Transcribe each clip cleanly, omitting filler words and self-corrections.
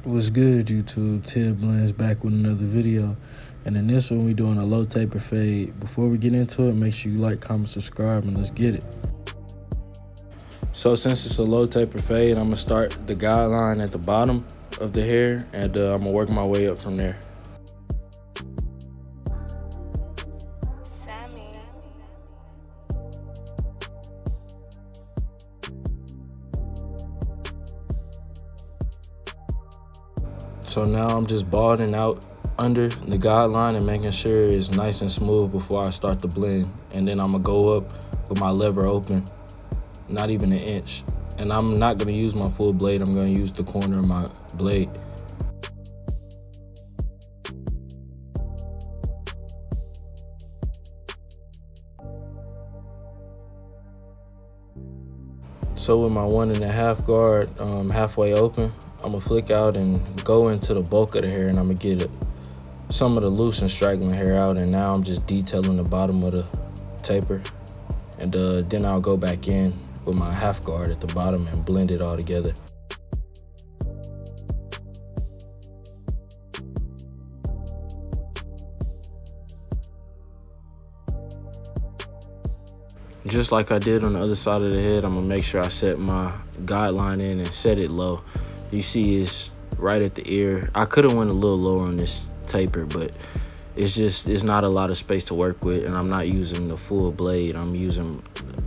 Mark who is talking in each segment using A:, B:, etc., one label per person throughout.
A: What's good, YouTube? Ted Blends back with another video. And in this one, we're doing a low taper fade. Before we get into it, make sure you like, comment, subscribe, and let's get it. So since it's a low taper fade, I'm going to start the guideline at the bottom of the hair, and I'm going to work my way up from there. So now I'm just balding out under the guideline and making sure it's nice and smooth before I start the blend. And then I'm gonna go up with my lever open, not even an inch. And I'm not gonna use my full blade, I'm gonna use the corner of my blade. So with my 1.5 guard halfway open, I'm gonna flick out and go into the bulk of the hair, and I'm gonna get some of the loose and straggling hair out, and now I'm just detailing the bottom of the taper. And then I'll go back in with my half guard at the bottom and blend it all together. Just like I did on the other side of the head, I'm gonna make sure I set my guideline in and set it low. You see it's right at the ear. I could have went a little lower on this taper, but it's not a lot of space to work with, and I'm not using the full blade. I'm using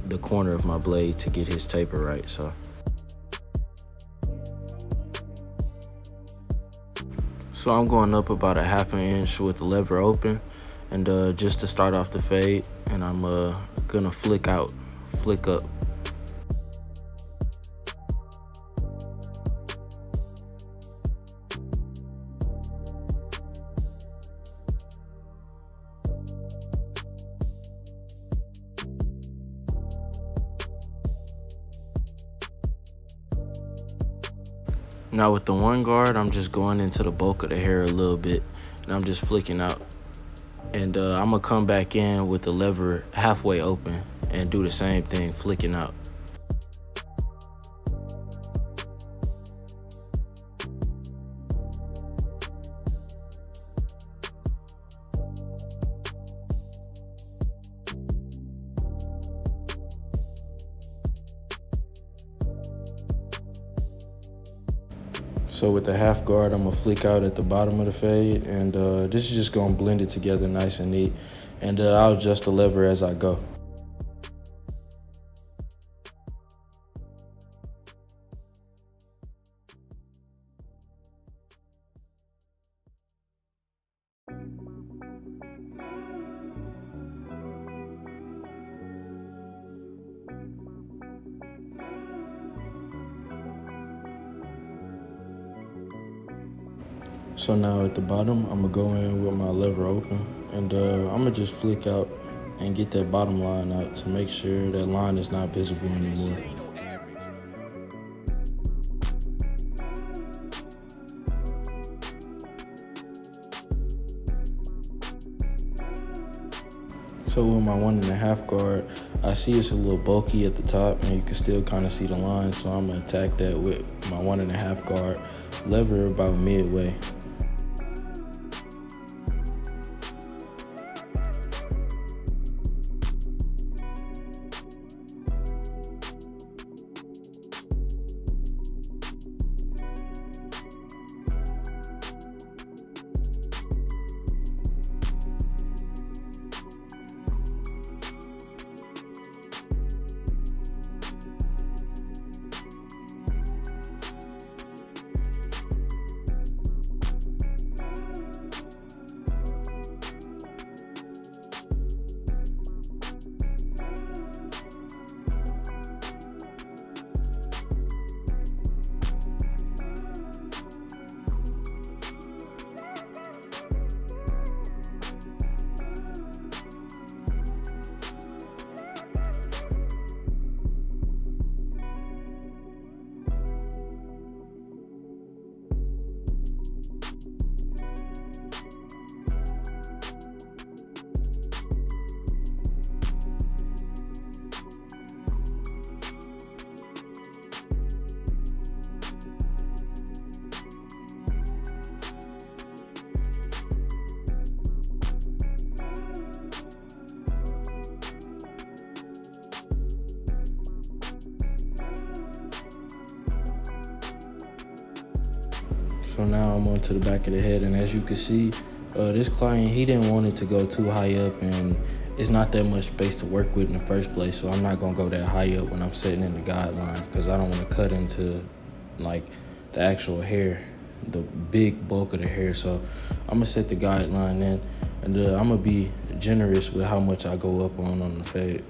A: the corner of my blade to get his taper right. So I'm going up about a 1/2 inch with the lever open, and just to start off the fade, and I'm gonna flick up. Now with the 1 guard, I'm just going into the bulk of the hair a little bit, and I'm just flicking out. And I'm gonna come back in with the lever halfway open and do the same thing, flicking out. So with the half guard, I'm gonna flick out at the bottom of the fade, and this is just gonna blend it together nice and neat. And I'll adjust the lever as I go. So now at the bottom, I'm gonna go in with my lever open, and I'm gonna just flick out and get that bottom line out to make sure that line is not visible anymore. So with my 1.5 guard, I see it's a little bulky at the top, and you can still kind of see the line, so I'm gonna attack that with my 1.5 guard lever about midway. So now I'm on to the back of the head, and as you can see, this client, he didn't want it to go too high up, and it's not that much space to work with in the first place, so I'm not gonna go that high up when I'm setting in the guideline, because I don't want to cut into like the actual hair, the big bulk of the hair. So I'm gonna set the guideline in, and I'm gonna be generous with how much I go up on the fade.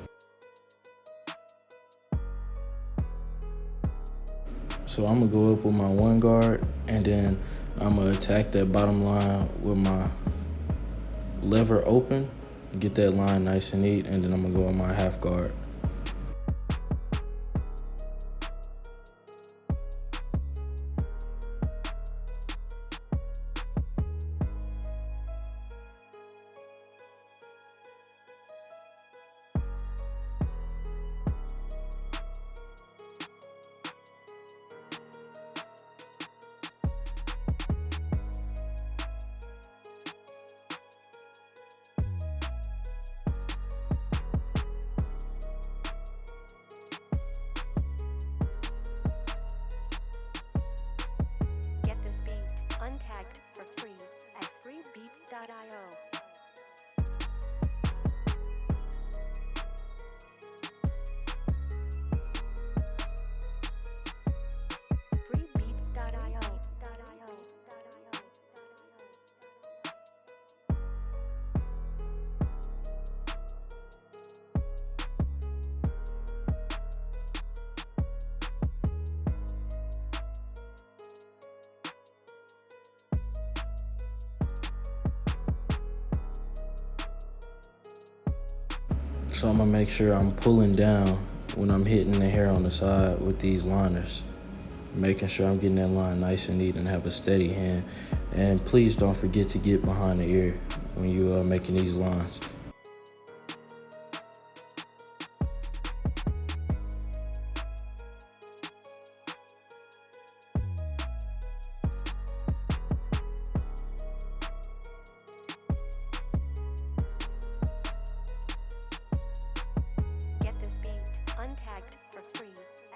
A: So I'm gonna go up with my one guard, and then I'm gonna attack that bottom line with my lever open, get that line nice and neat, and then I'm gonna go on my half guard.
B: Untagged for free at freebeats.io.
A: So I'm gonna make sure I'm pulling down when I'm hitting the hair on the side with these liners, making sure I'm getting that line nice and neat and have a steady hand. And please don't forget to get behind the ear when you are making these lines.
B: Get this beat untagged for free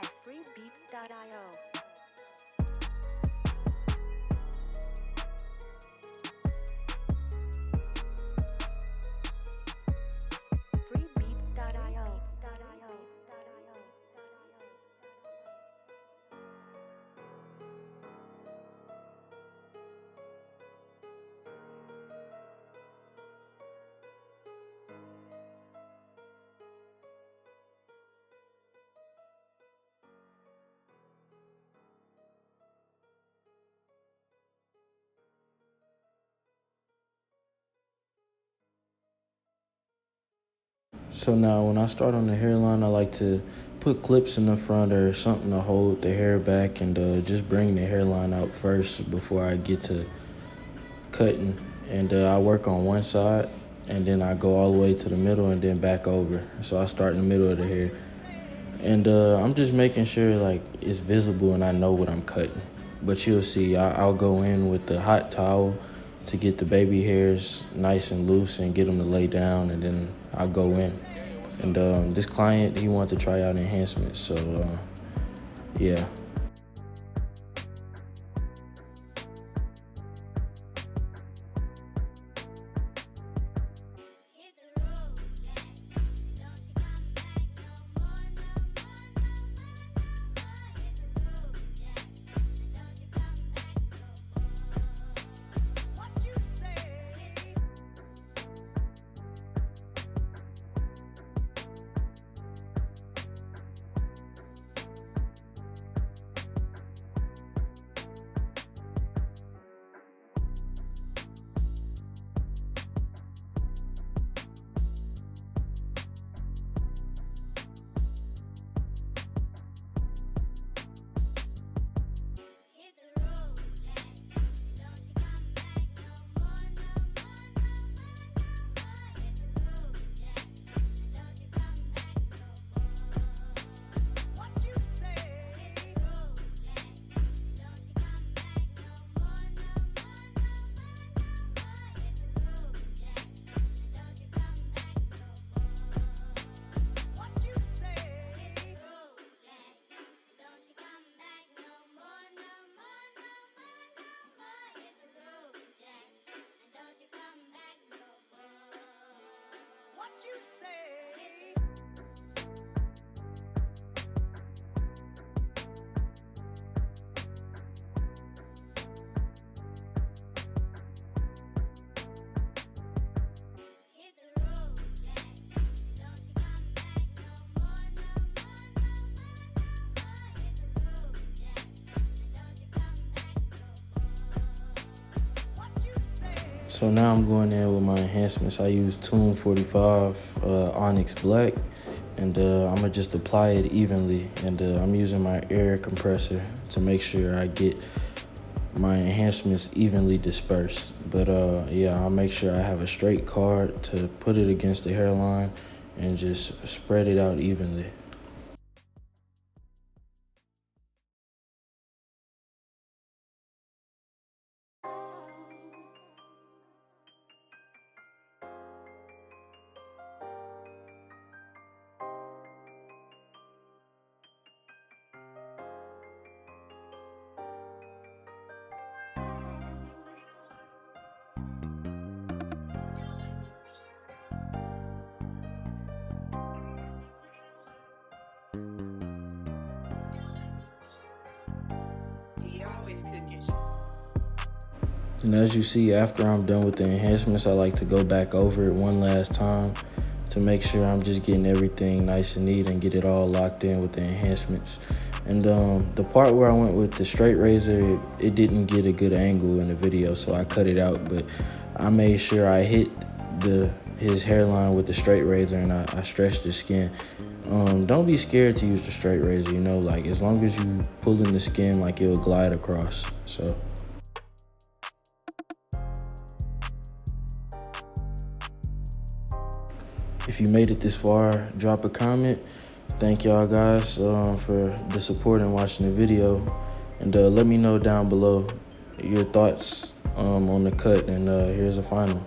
B: at freebeats.io. Freebeats.io.
A: So now when I start on the hairline, I like to put clips in the front or something to hold the hair back, and just bring the hairline out first before I get to cutting. And I work on one side, and then I go all the way to the middle and then back over. So I start in the middle of the hair. And I'm just making sure like it's visible and I know what I'm cutting. But you'll see, I'll go in with the hot towel to get the baby hairs nice and loose and get them to lay down, and then I'll go in. And this client, he wanted to try out enhancements, so yeah. So now I'm going in with my enhancements. I use Tune 45 Onyx Black, and I'm gonna just apply it evenly. And I'm using my air compressor to make sure I get my enhancements evenly dispersed. But yeah, I'll make sure I have a straight card to put it against the hairline and just spread it out evenly. And as you see, after I'm done with the enhancements, I like to go back over it one last time to make sure I'm just getting everything nice and neat and get it all locked in with the enhancements. And the part where I went with the straight razor, it didn't get a good angle in the video, so I cut it out. But I made sure I hit his hairline with the straight razor, and I stretched the skin. Don't be scared to use the straight razor, you know, like as long as you pull in the skin, like it will glide across. So. If you made it this far, drop a comment. Thank y'all guys for the support and watching the video. And let me know down below your thoughts on the cut. And here's a final.